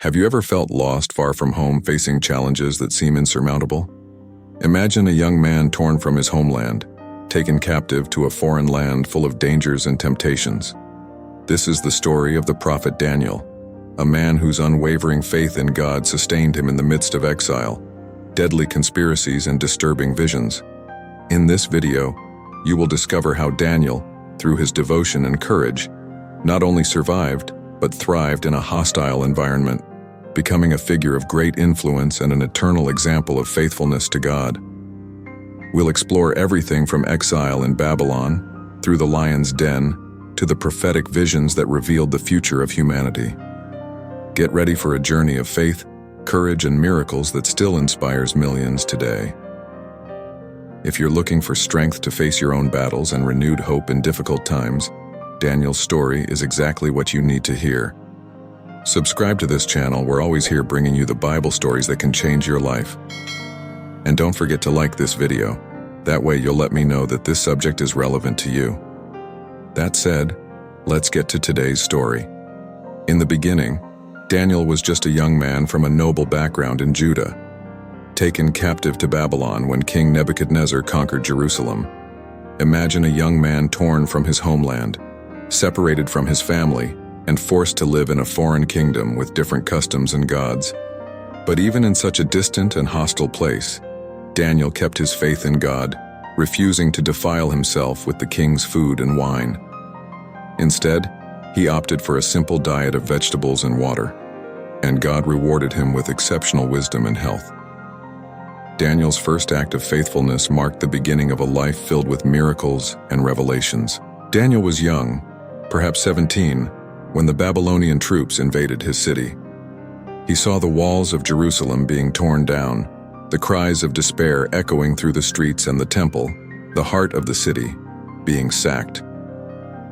Have you ever felt lost far from home, facing challenges that seem insurmountable? Imagine a young man torn from his homeland, taken captive to a foreign land full of dangers and temptations. This is the story of the prophet Daniel, a man whose unwavering faith in God sustained him in the midst of exile, deadly conspiracies, and disturbing visions. In this video, you will discover how Daniel, through his devotion and courage, not only survived, but thrived in a hostile environment, becoming a figure of great influence and an eternal example of faithfulness to God. We'll explore everything from exile in Babylon, through the lion's den, to the prophetic visions that revealed the future of humanity. Get ready for a journey of faith, courage, and miracles that still inspires millions today. If you're looking for strength to face your own battles and renewed hope in difficult times, Daniel's story is exactly what you need to hear. Subscribe to this channel. We're always here bringing you the Bible stories that can change your life. And don't forget to like this video. That way you'll let me know that this subject is relevant to you. That said, let's get to today's story. In the beginning, Daniel was just a young man from a noble background in Judah, taken captive to Babylon when King Nebuchadnezzar conquered Jerusalem. Imagine a young man torn from his homeland, separated from his family, and forced to live in a foreign kingdom with different customs and gods. But even in such a distant and hostile place, Daniel kept his faith in God, refusing to defile himself with the king's food and wine. Instead, he opted for a simple diet of vegetables and water, and God rewarded him with exceptional wisdom and health. Daniel's first act of faithfulness marked the beginning of a life filled with miracles and revelations. Daniel was young, perhaps 17, when the Babylonian troops invaded his city. He saw the walls of Jerusalem being torn down, the cries of despair echoing through the streets, and the temple, the heart of the city, being sacked.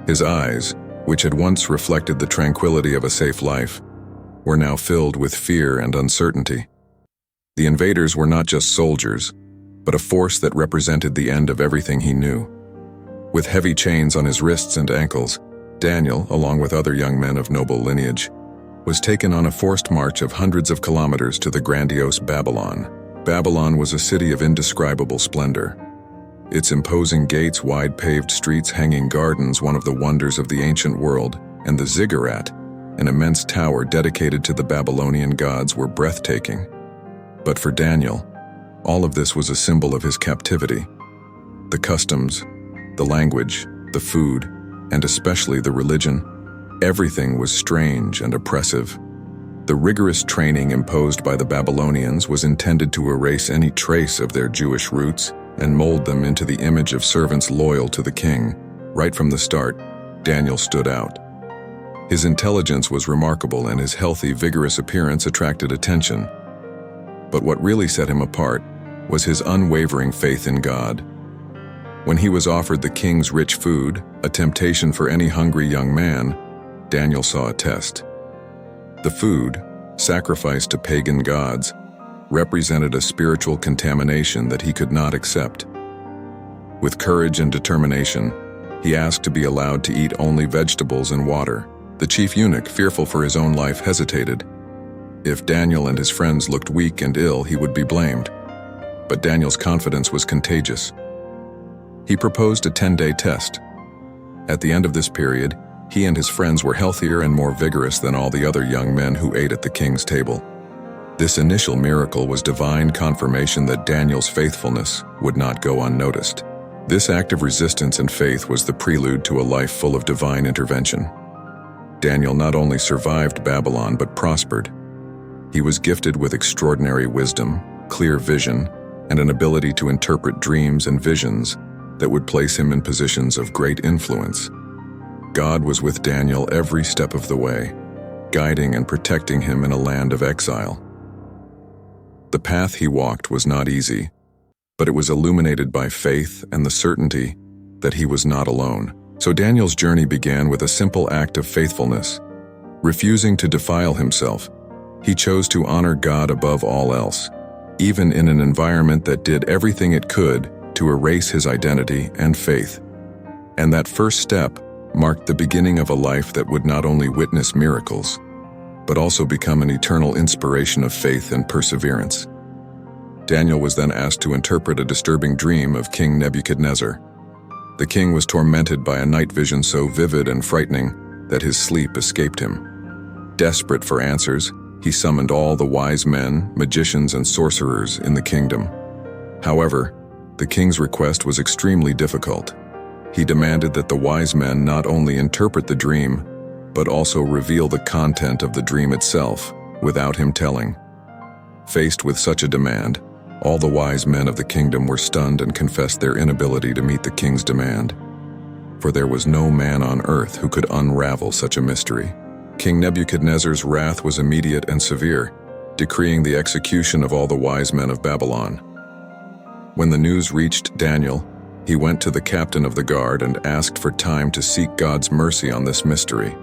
His eyes, which had once reflected the tranquility of a safe life, were now filled with fear and uncertainty. The invaders were not just soldiers, but a force that represented the end of everything he knew. With heavy chains on his wrists and ankles, Daniel, along with other young men of noble lineage, was taken on a forced march of hundreds of kilometers to the grandiose Babylon. Babylon was a city of indescribable splendor. Its imposing gates, wide paved streets, hanging gardens, one of the wonders of the ancient world, and the ziggurat, an immense tower dedicated to the Babylonian gods, were breathtaking. But for Daniel, all of this was a symbol of his captivity. The customs, the language, the food, and especially the religion, everything was strange and oppressive. The rigorous training imposed by the Babylonians was intended to erase any trace of their Jewish roots and mold them into the image of servants loyal to the king. Right from the start, Daniel stood out. His intelligence was remarkable, and his healthy, vigorous appearance attracted attention. But what really set him apart was his unwavering faith in God. When he was offered the king's rich food, a temptation for any hungry young man, Daniel saw a test. The food, sacrificed to pagan gods, represented a spiritual contamination that he could not accept. With courage and determination, he asked to be allowed to eat only vegetables and water. The chief eunuch, fearful for his own life, hesitated. If Daniel and his friends looked weak and ill, he would be blamed. But Daniel's confidence was contagious. He proposed a 10-day test. At the end of this period, he and his friends were healthier and more vigorous than all the other young men who ate at the king's table. This initial miracle was divine confirmation that Daniel's faithfulness would not go unnoticed. This act of resistance and faith was the prelude to a life full of divine intervention. Daniel not only survived Babylon but prospered. He was gifted with extraordinary wisdom, clear vision, and an ability to interpret dreams and visions that would place him in positions of great influence. God was with Daniel every step of the way, guiding and protecting him in a land of exile. The path he walked was not easy, but it was illuminated by faith and the certainty that he was not alone. So Daniel's journey began with a simple act of faithfulness. Refusing to defile himself, he chose to honor God above all else, even in an environment that did everything it could to erase his identity and faith. And that first step marked the beginning of a life that would not only witness miracles, but also become an eternal inspiration of faith and perseverance. Daniel was then asked to interpret a disturbing dream of King Nebuchadnezzar. The king was tormented by a night vision so vivid and frightening that his sleep escaped him. Desperate for answers, he summoned all the wise men, magicians, and sorcerers in the kingdom. However, the king's request was extremely difficult. He demanded that the wise men not only interpret the dream, but also reveal the content of the dream itself, without him telling. Faced with such a demand, all the wise men of the kingdom were stunned and confessed their inability to meet the king's demand. For there was no man on earth who could unravel such a mystery. King Nebuchadnezzar's wrath was immediate and severe, decreeing the execution of all the wise men of Babylon. When the news reached Daniel, he went to the captain of the guard and asked for time to seek God's mercy on this mystery.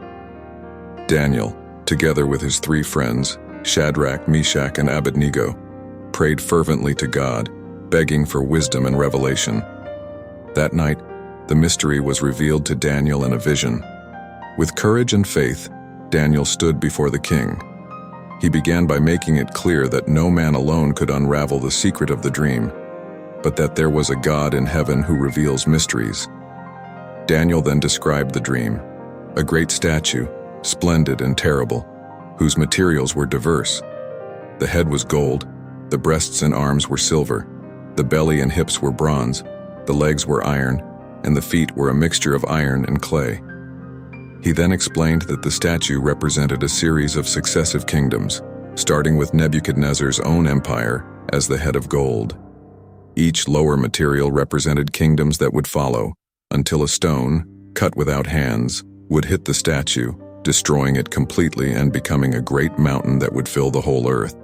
Daniel, together with his 3 friends, Shadrach, Meshach, and Abednego, prayed fervently to God, begging for wisdom and revelation. That night, the mystery was revealed to Daniel in a vision. With courage and faith, Daniel stood before the king. He began by making it clear that no man alone could unravel the secret of the dream, but that there was a God in heaven who reveals mysteries. Daniel then described the dream: a great statue, splendid and terrible, whose materials were diverse. The head was gold, the breasts and arms were silver, the belly and hips were bronze, the legs were iron, and the feet were a mixture of iron and clay. He then explained that the statue represented a series of successive kingdoms, starting with Nebuchadnezzar's own empire as the head of gold. Each lower material represented kingdoms that would follow, until a stone, cut without hands, would hit the statue, destroying it completely and becoming a great mountain that would fill the whole earth.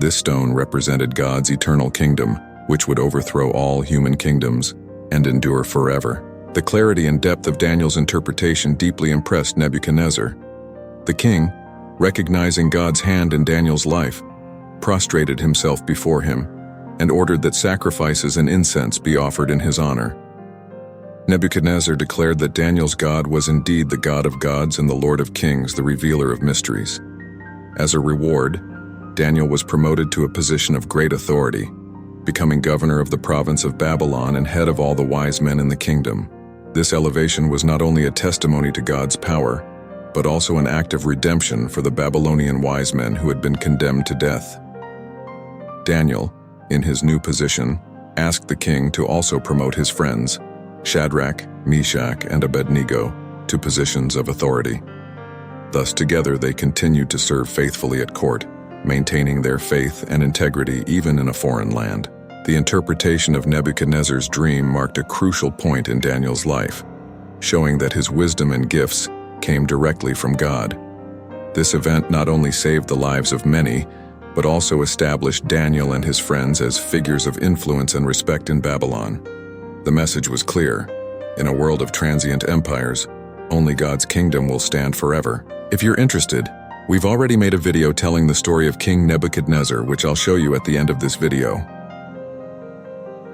This stone represented God's eternal kingdom, which would overthrow all human kingdoms and endure forever. The clarity and depth of Daniel's interpretation deeply impressed Nebuchadnezzar. The king, recognizing God's hand in Daniel's life, prostrated himself before him and ordered that sacrifices and incense be offered in his honor. Nebuchadnezzar declared that Daniel's God was indeed the God of gods and the Lord of kings, the revealer of mysteries. As a reward, Daniel was promoted to a position of great authority, becoming governor of the province of Babylon and head of all the wise men in the kingdom. This elevation was not only a testimony to God's power, but also an act of redemption for the Babylonian wise men who had been condemned to death. Daniel, in his new position, asked the king to also promote his friends, Shadrach, Meshach, and Abednego, to positions of authority. Thus together they continued to serve faithfully at court, maintaining their faith and integrity even in a foreign land. The interpretation of Nebuchadnezzar's dream marked a crucial point in Daniel's life, showing that his wisdom and gifts came directly from God. This event not only saved the lives of many, but also established Daniel and his friends as figures of influence and respect in Babylon. The message was clear: in a world of transient empires, only God's kingdom will stand forever. If you're interested, we've already made a video telling the story of King Nebuchadnezzar, which I'll show you at the end of this video.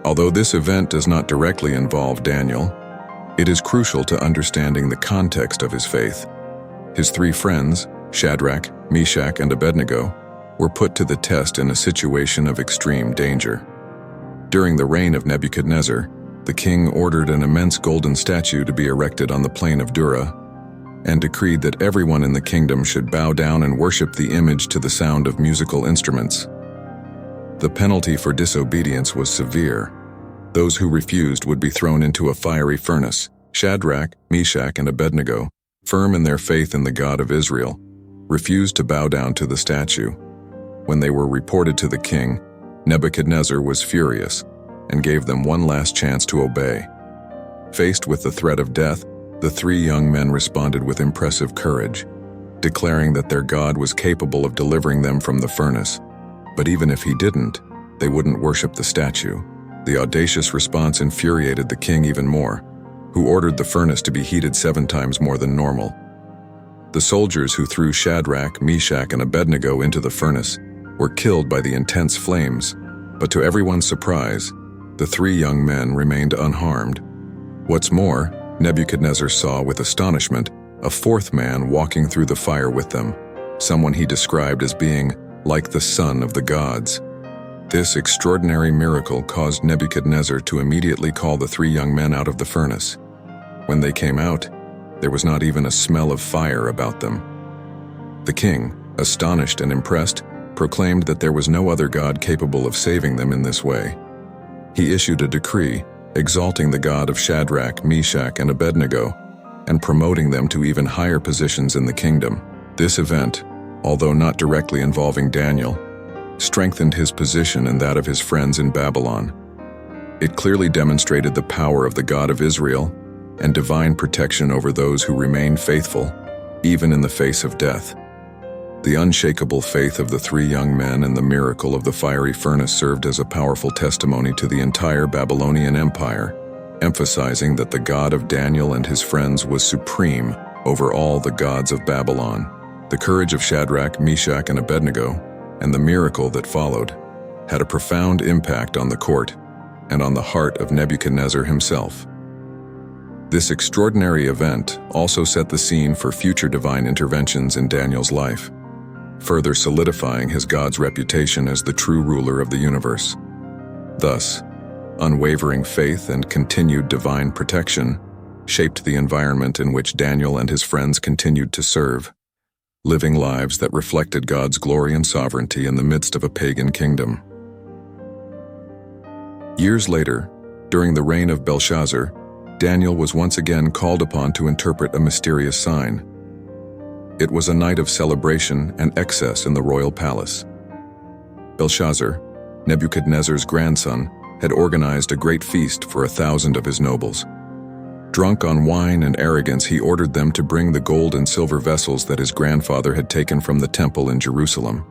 Although this event does not directly involve Daniel, it is crucial to understanding the context of his faith. His 3 friends, Shadrach, Meshach, and Abednego, were put to the test in a situation of extreme danger. During the reign of Nebuchadnezzar, the king ordered an immense golden statue to be erected on the plain of Dura, and decreed that everyone in the kingdom should bow down and worship the image to the sound of musical instruments. The penalty for disobedience was severe. Those who refused would be thrown into a fiery furnace. Shadrach, Meshach, and Abednego, firm in their faith in the God of Israel, refused to bow down to the statue. When they were reported to the king, Nebuchadnezzar was furious and gave them one last chance to obey. Faced with the threat of death, the 3 young men responded with impressive courage, declaring that their God was capable of delivering them from the furnace. But even if he didn't, they wouldn't worship the statue. The audacious response infuriated the king even more, who ordered the furnace to be heated 7 times more than normal. The soldiers who threw Shadrach, Meshach, and Abednego into the furnace were killed by the intense flames, but to everyone's surprise, the 3 young men remained unharmed. What's more, Nebuchadnezzar saw with astonishment a 4th man walking through the fire with them. someone he described as being like the son of the gods. This extraordinary miracle caused Nebuchadnezzar to immediately call the 3 young men out of the furnace. When they came out, there was not even a smell of fire about them. The king, astonished and impressed, proclaimed that there was no other god capable of saving them in this way. He issued a decree exalting the God of Shadrach, Meshach, and Abednego, and promoting them to even higher positions in the kingdom. This event, although not directly involving Daniel, strengthened his position and that of his friends in Babylon. It clearly demonstrated the power of the God of Israel and divine protection over those who remain faithful, even in the face of death. The unshakable faith of the 3 young men and the miracle of the fiery furnace served as a powerful testimony to the entire Babylonian Empire, emphasizing that the God of Daniel and his friends was supreme over all the gods of Babylon. The courage of Shadrach, Meshach, and Abednego, and the miracle that followed, had a profound impact on the court and on the heart of Nebuchadnezzar himself. This extraordinary event also set the scene for future divine interventions in Daniel's life, further solidifying his God's reputation as the true ruler of the universe. Thus, unwavering faith and continued divine protection shaped the environment in which Daniel and his friends continued to serve, living lives that reflected God's glory and sovereignty in the midst of a pagan kingdom. Years later, during the reign of Belshazzar, Daniel was once again called upon to interpret a mysterious sign. It was a night of celebration and excess in the royal palace. Belshazzar, Nebuchadnezzar's grandson, had organized a great feast for 1,000 of his nobles. Drunk on wine and arrogance, he ordered them to bring the gold and silver vessels that his grandfather had taken from the temple in Jerusalem.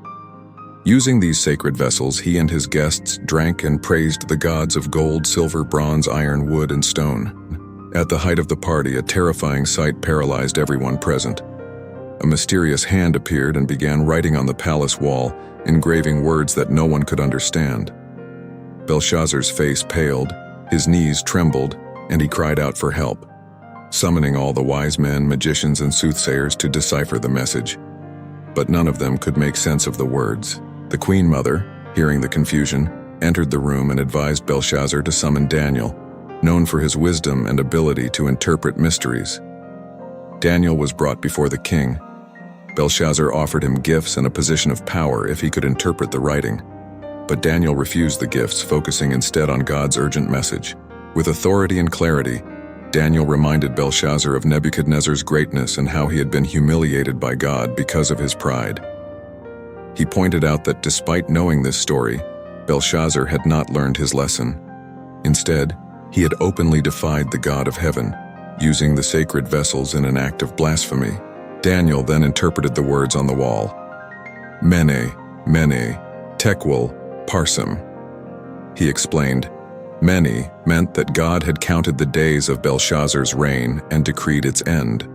Using these sacred vessels, he and his guests drank and praised the gods of gold, silver, bronze, iron, wood, and stone. At the height of the party, a terrifying sight paralyzed everyone present. A mysterious hand appeared and began writing on the palace wall, engraving words that no one could understand. Belshazzar's face paled, his knees trembled, and he cried out for help, summoning all the wise men, magicians, and soothsayers to decipher the message. But none of them could make sense of the words. The Queen Mother, hearing the confusion, entered the room and advised Belshazzar to summon Daniel, known for his wisdom and ability to interpret mysteries. Daniel was brought before the king. Belshazzar offered him gifts and a position of power if he could interpret the writing. But Daniel refused the gifts, focusing instead on God's urgent message. With authority and clarity, Daniel reminded Belshazzar of Nebuchadnezzar's greatness and how he had been humiliated by God because of his pride. He pointed out that despite knowing this story, Belshazzar had not learned his lesson. Instead, he had openly defied the God of heaven, using the sacred vessels in an act of blasphemy. Daniel then interpreted the words on the wall. Mene, Mene, Tekel, Parsim. He explained, Mene meant that God had counted the days of Belshazzar's reign and decreed its end.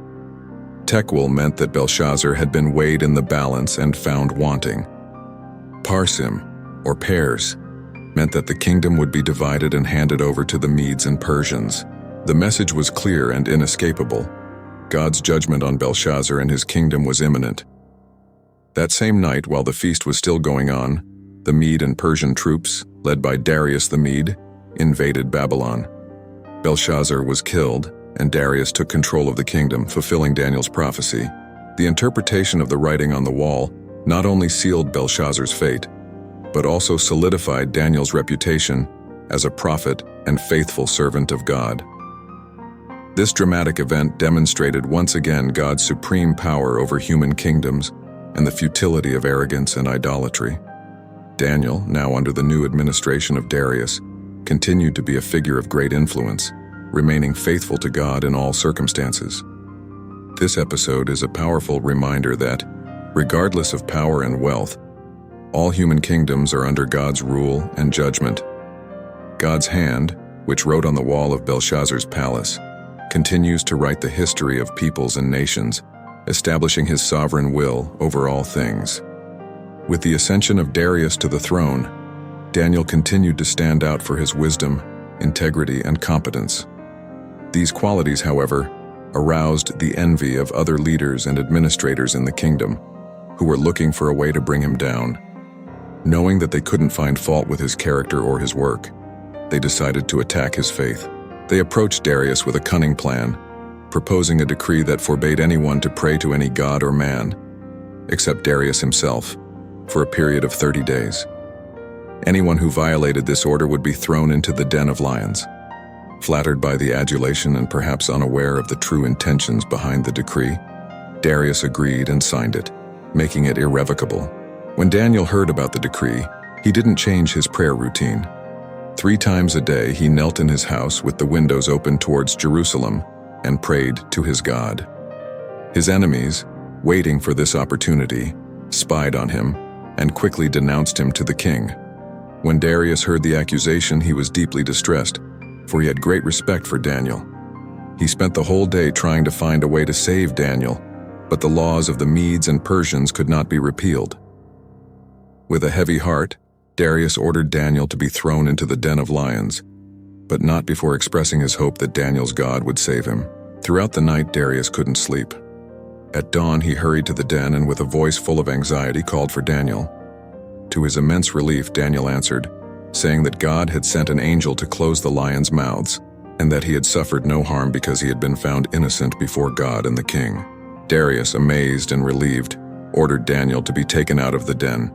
Tekel meant that Belshazzar had been weighed in the balance and found wanting. Parsim, or pairs, meant that the kingdom would be divided and handed over to the Medes and Persians. The message was clear and inescapable. God's judgment on Belshazzar and his kingdom was imminent. That same night, while the feast was still going on, the Mede and Persian troops, led by Darius the Mede, invaded Babylon. Belshazzar was killed, and Darius took control of the kingdom, fulfilling Daniel's prophecy. The interpretation of the writing on the wall not only sealed Belshazzar's fate, but also solidified Daniel's reputation as a prophet and faithful servant of God. This dramatic event demonstrated once again God's supreme power over human kingdoms and the futility of arrogance and idolatry. Daniel, now under the new administration of Darius, continued to be a figure of great influence, remaining faithful to God in all circumstances. This episode is a powerful reminder that, regardless of power and wealth, all human kingdoms are under God's rule and judgment. God's hand, which wrote on the wall of Belshazzar's palace, continues to write the history of peoples and nations, establishing his sovereign will over all things. With the ascension of Darius to the throne, Daniel continued to stand out for his wisdom, integrity, and competence. These qualities, however, aroused the envy of other leaders and administrators in the kingdom, who were looking for a way to bring him down. Knowing that they couldn't find fault with his character or his work, they decided to attack his faith. They approached Darius with a cunning plan, proposing a decree that forbade anyone to pray to any god or man, except Darius himself, for a period of 30 days. Anyone who violated this order would be thrown into the den of lions. Flattered by the adulation and perhaps unaware of the true intentions behind the decree, Darius agreed and signed it, making it irrevocable. When Daniel heard about the decree, he didn't change his prayer routine. 3 times a day he knelt in his house with the windows open towards Jerusalem and prayed to his God. His enemies, waiting for this opportunity, spied on him and quickly denounced him to the king. When Darius heard the accusation, he was deeply distressed, for he had great respect for Daniel. He spent the whole day trying to find a way to save Daniel, but the laws of the Medes and Persians could not be repealed. With a heavy heart, Darius ordered Daniel to be thrown into the den of lions, but not before expressing his hope that Daniel's God would save him. Throughout the night, Darius couldn't sleep. At dawn, he hurried to the den and with a voice full of anxiety called for Daniel. To his immense relief, Daniel answered, saying that God had sent an angel to close the lions' mouths, and that he had suffered no harm because he had been found innocent before God and the king. Darius, amazed and relieved, ordered Daniel to be taken out of the den.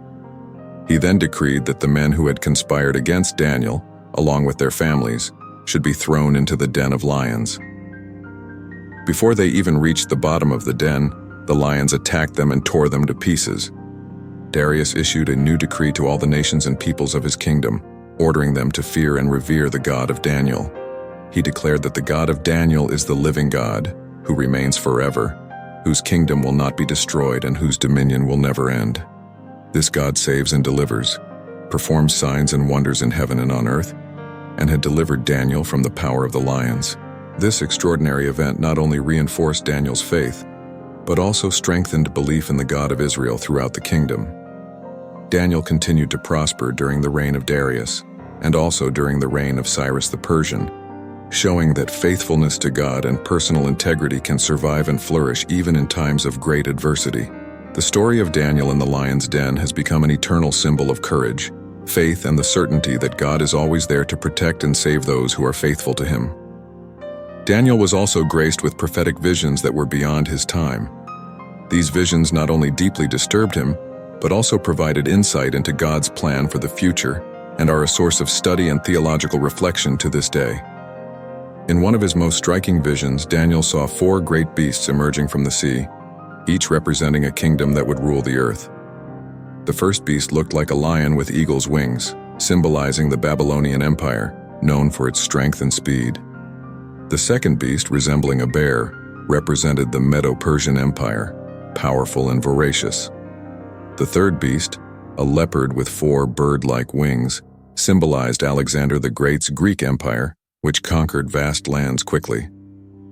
He then decreed that the men who had conspired against Daniel, along with their families, should be thrown into the den of lions. Before they even reached the bottom of the den, the lions attacked them and tore them to pieces. Darius issued a new decree to all the nations and peoples of his kingdom, ordering them to fear and revere the God of Daniel. He declared that the God of Daniel is the living God, who remains forever, whose kingdom will not be destroyed and whose dominion will never end. This God saves and delivers, performs signs and wonders in heaven and on earth, and had delivered Daniel from the power of the lions. This extraordinary event not only reinforced Daniel's faith, but also strengthened belief in the God of Israel throughout the kingdom. Daniel continued to prosper during the reign of Darius, and also during the reign of Cyrus the Persian, showing that faithfulness to God and personal integrity can survive and flourish even in times of great adversity. The story of Daniel in the lion's den has become an eternal symbol of courage, faith, and the certainty that God is always there to protect and save those who are faithful to him. Daniel was also graced with prophetic visions that were beyond his time. These visions not only deeply disturbed him, but also provided insight into God's plan for the future and are a source of study and theological reflection to this day. In one of his most striking visions, Daniel saw 4 great beasts emerging from the sea, each representing a kingdom that would rule the earth. The first beast looked like a lion with eagle's wings, symbolizing the Babylonian Empire, known for its strength and speed. The second beast, resembling a bear, represented the Medo-Persian Empire, powerful and voracious. The third beast, a leopard with 4 bird-like wings, symbolized Alexander the Great's Greek Empire, which conquered vast lands quickly.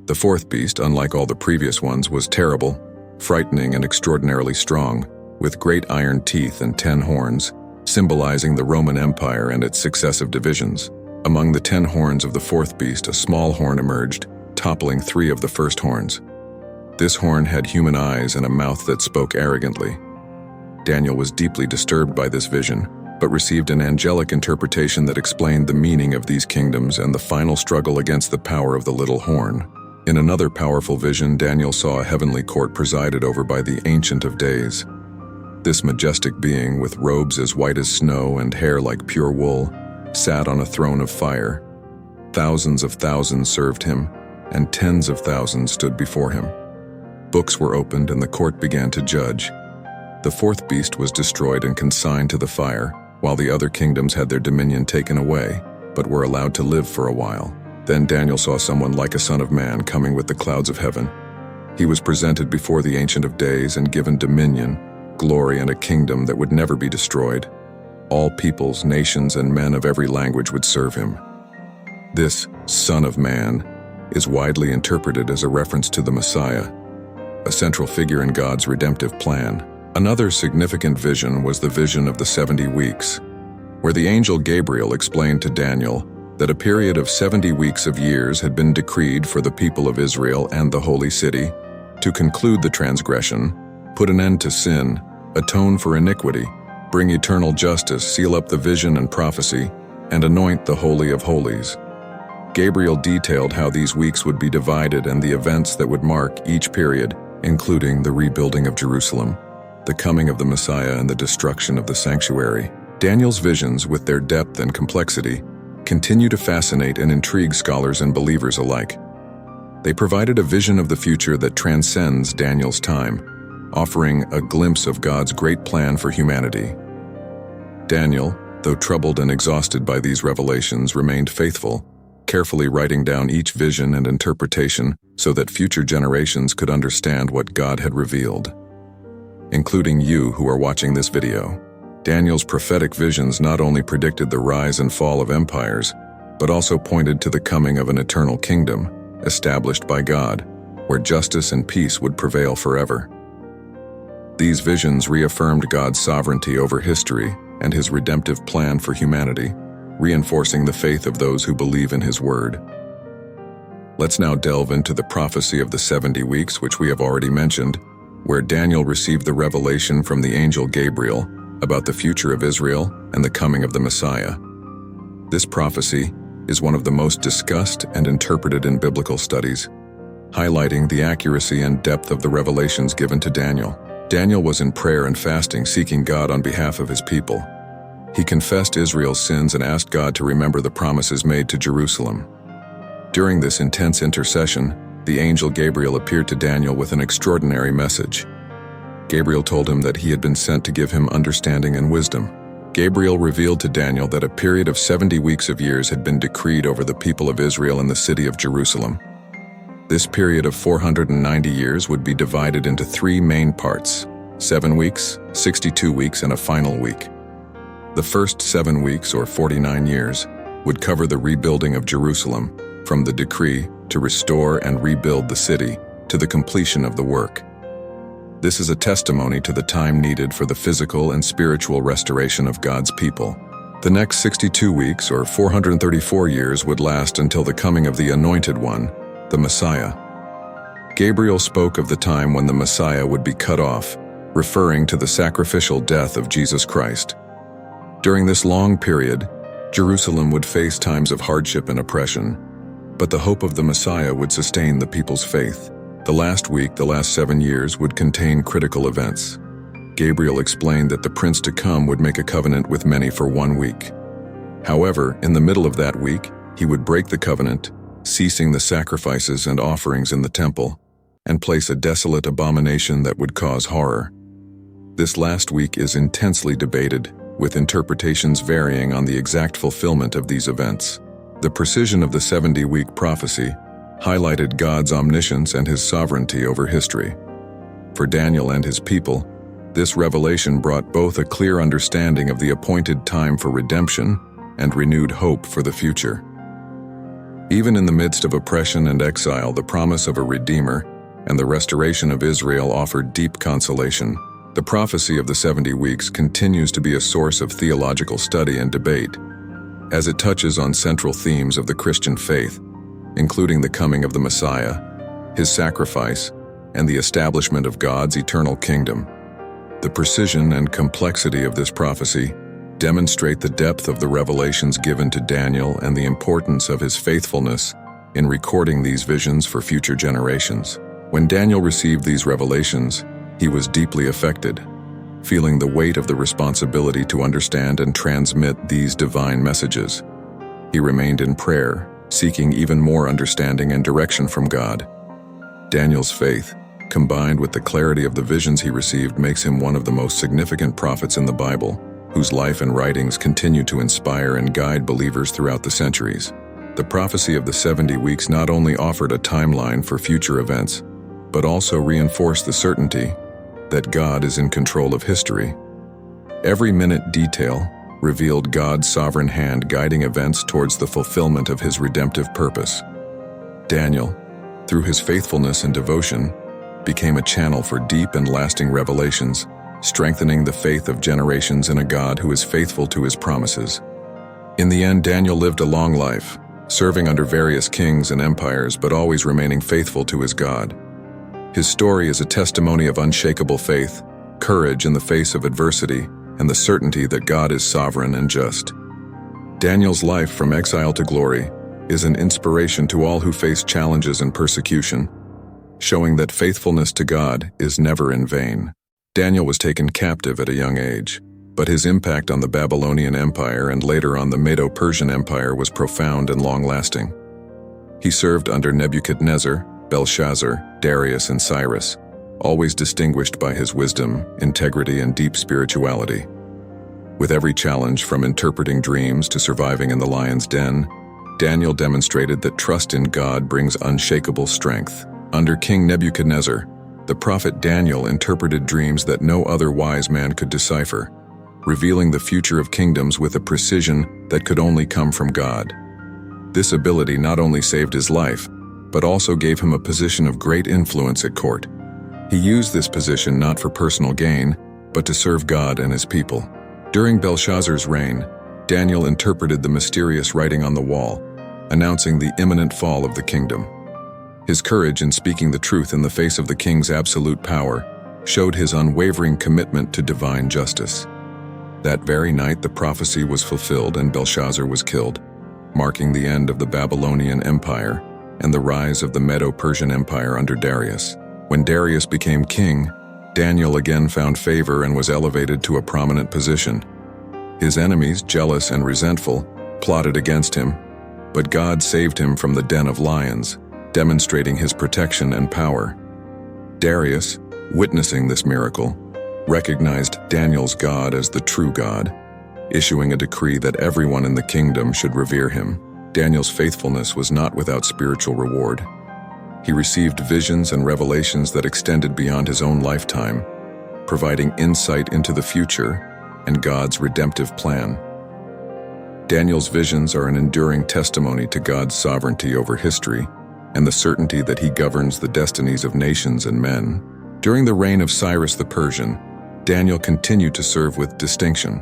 The fourth beast, unlike all the previous ones, was terrible, frightening and extraordinarily strong, with great iron teeth and 10 horns, symbolizing the Roman Empire and its successive divisions. Among the 10 horns of the fourth beast, a small horn emerged, toppling 3 of the first horns. This horn had human eyes and a mouth that spoke arrogantly. Daniel was deeply disturbed by this vision, but received an angelic interpretation that explained the meaning of these kingdoms and the final struggle against the power of the little horn. In another powerful vision, Daniel saw a heavenly court presided over by the Ancient of Days. This majestic being, with robes as white as snow and hair like pure wool, sat on a throne of fire. Thousands of thousands served him, and tens of thousands stood before him. Books were opened and the court began to judge. The fourth beast was destroyed and consigned to the fire, while the other kingdoms had their dominion taken away, but were allowed to live for a while. Then Daniel saw someone like a son of man coming with the clouds of heaven. He was presented before the Ancient of Days and given dominion, glory, and a kingdom that would never be destroyed. All peoples, nations, and men of every language would serve him. This Son of Man is widely interpreted as a reference to the Messiah, a central figure in God's redemptive plan. Another significant vision was the vision of the 70 weeks, where the angel Gabriel explained to Daniel that a period of 70 weeks of years had been decreed for the people of Israel and the holy city to conclude the transgression, put an end to sin, atone for iniquity, bring eternal justice, seal up the vision and prophecy, and anoint the Holy of Holies. Gabriel detailed how these weeks would be divided and the events that would mark each period, including the rebuilding of Jerusalem, the coming of the Messiah, and the destruction of the sanctuary. Daniel's visions, with their depth and complexity, continue to fascinate and intrigue scholars and believers alike. They provided a vision of the future that transcends Daniel's time, offering a glimpse of God's great plan for humanity. Daniel, though troubled and exhausted by these revelations, remained faithful, carefully writing down each vision and interpretation so that future generations could understand what God had revealed. Including you who are watching this video, Daniel's prophetic visions not only predicted the rise and fall of empires, but also pointed to the coming of an eternal kingdom, established by God, where justice and peace would prevail forever. These visions reaffirmed God's sovereignty over history and his redemptive plan for humanity, reinforcing the faith of those who believe in his word. Let's now delve into the prophecy of the 70 weeks, which we have already mentioned, where Daniel received the revelation from the angel Gabriel about the future of Israel and the coming of the Messiah. This prophecy is one of the most discussed and interpreted in biblical studies, highlighting the accuracy and depth of the revelations given to Daniel. Daniel was in prayer and fasting, seeking God on behalf of his people. He confessed Israel's sins and asked God to remember the promises made to Jerusalem. During this intense intercession, the angel Gabriel appeared to Daniel with an extraordinary message. Gabriel told him that he had been sent to give him understanding and wisdom. Gabriel revealed to Daniel that a period of 70 weeks of years had been decreed over the people of Israel in the city of Jerusalem. This period of 490 years would be divided into 3 main parts: 7 weeks, 62 weeks, and a final week. The first 7 weeks, or 49 years, would cover the rebuilding of Jerusalem, from the decree to restore and rebuild the city to the completion of the work. This is a testimony to the time needed for the physical and spiritual restoration of God's people. The next 62 weeks, or 434 years, would last until the coming of the Anointed One, the Messiah. Gabriel spoke of the time when the Messiah would be cut off, referring to the sacrificial death of Jesus Christ. During this long period, Jerusalem would face times of hardship and oppression, but the hope of the Messiah would sustain the people's faith. The last week, the last 7 years, would contain critical events. Gabriel explained that the prince to come would make a covenant with many for 1 week. However, in the middle of that week, he would break the covenant, ceasing the sacrifices and offerings in the temple, and place a desolate abomination that would cause horror. This last week is intensely debated, with interpretations varying on the exact fulfillment of these events. The precision of the 70-week prophecy highlighted God's omniscience and his sovereignty over history. For Daniel and his people, this revelation brought both a clear understanding of the appointed time for redemption and renewed hope for the future. Even in the midst of oppression and exile, the promise of a Redeemer and the restoration of Israel offered deep consolation. The prophecy of the 70 weeks continues to be a source of theological study and debate, as it touches on central themes of the Christian faith, including the coming of the Messiah, his sacrifice, and the establishment of God's eternal kingdom. The precision and complexity of this prophecy demonstrate the depth of the revelations given to Daniel and the importance of his faithfulness in recording these visions for future generations. When Daniel received these revelations, he was deeply affected, feeling the weight of the responsibility to understand and transmit these divine messages. He remained in prayer, seeking even more understanding and direction from God. Daniel's faith, combined with the clarity of the visions he received, makes him one of the most significant prophets in the Bible, whose life and writings continue to inspire and guide believers throughout the centuries. The prophecy of the 70 weeks not only offered a timeline for future events, but also reinforced the certainty that God is in control of history. Every minute detail revealed God's sovereign hand guiding events towards the fulfillment of his redemptive purpose. Daniel, through his faithfulness and devotion, became a channel for deep and lasting revelations, strengthening the faith of generations in a God who is faithful to his promises. In the end, Daniel lived a long life, serving under various kings and empires, but always remaining faithful to his God. His story is a testimony of unshakable faith, courage in the face of adversity, and the certainty that God is sovereign and just. Daniel's life from exile to glory is an inspiration to all who face challenges and persecution, showing that faithfulness to God is never in vain. Daniel was taken captive at a young age, but his impact on the Babylonian Empire and later on the Medo-Persian Empire was profound and long-lasting. He served under Nebuchadnezzar, Belshazzar, Darius, and Cyrus, always distinguished by his wisdom, integrity, and deep spirituality. With every challenge from interpreting dreams to surviving in the lion's den, Daniel demonstrated that trust in God brings unshakable strength. Under King Nebuchadnezzar, the prophet Daniel interpreted dreams that no other wise man could decipher, revealing the future of kingdoms with a precision that could only come from God. This ability not only saved his life, but also gave him a position of great influence at court. He used this position not for personal gain, but to serve God and his people. During Belshazzar's reign, Daniel interpreted the mysterious writing on the wall, announcing the imminent fall of the kingdom. His courage in speaking the truth in the face of the king's absolute power showed his unwavering commitment to divine justice. That very night, the prophecy was fulfilled and Belshazzar was killed, marking the end of the Babylonian Empire and the rise of the Medo-Persian Empire under Darius. When Darius became king, Daniel again found favor and was elevated to a prominent position. His enemies, jealous and resentful, plotted against him, but God saved him from the den of lions, demonstrating his protection and power. Darius, witnessing this miracle, recognized Daniel's God as the true God, issuing a decree that everyone in the kingdom should revere him. Daniel's faithfulness was not without spiritual reward. He received visions and revelations that extended beyond his own lifetime, providing insight into the future and God's redemptive plan. Daniel's visions are an enduring testimony to God's sovereignty over history and the certainty that he governs the destinies of nations and men. During the reign of Cyrus the Persian, Daniel continued to serve with distinction.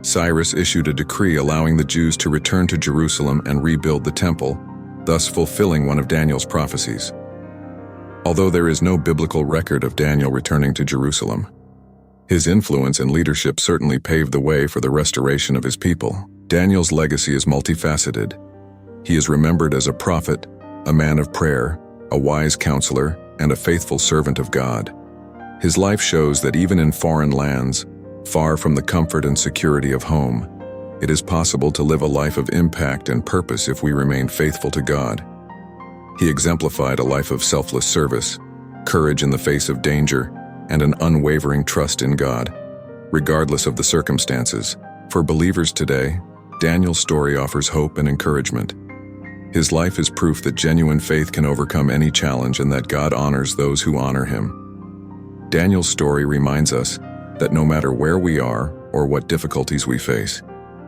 Cyrus issued a decree allowing the Jews to return to Jerusalem and rebuild the temple, thus fulfilling one of Daniel's prophecies. Although there is no biblical record of Daniel returning to Jerusalem, his influence and leadership certainly paved the way for the restoration of his people. Daniel's legacy is multifaceted. He is remembered as a prophet, a man of prayer, a wise counselor, and a faithful servant of God. His life shows that even in foreign lands, far from the comfort and security of home, it is possible to live a life of impact and purpose if we remain faithful to God. He exemplified a life of selfless service, courage in the face of danger, and an unwavering trust in God, regardless of the circumstances. For believers today, Daniel's story offers hope and encouragement. His life is proof that genuine faith can overcome any challenge and that God honors those who honor him. Daniel's story reminds us that no matter where we are or what difficulties we face,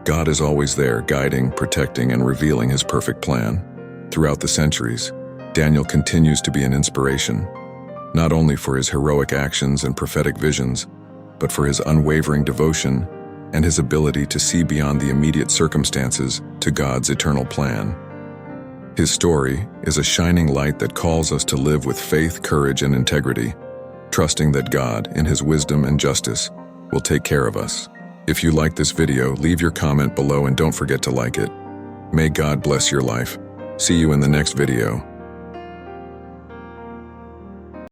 God is always there, guiding, protecting, and revealing his perfect plan. Throughout the centuries, Daniel continues to be an inspiration, not only for his heroic actions and prophetic visions, but for his unwavering devotion and his ability to see beyond the immediate circumstances to God's eternal plan. His story is a shining light that calls us to live with faith, courage, and integrity, trusting that God, in his wisdom and justice, will take care of us. If you liked this video, leave your comment below and don't forget to like it. May God bless your life. See you in the next video.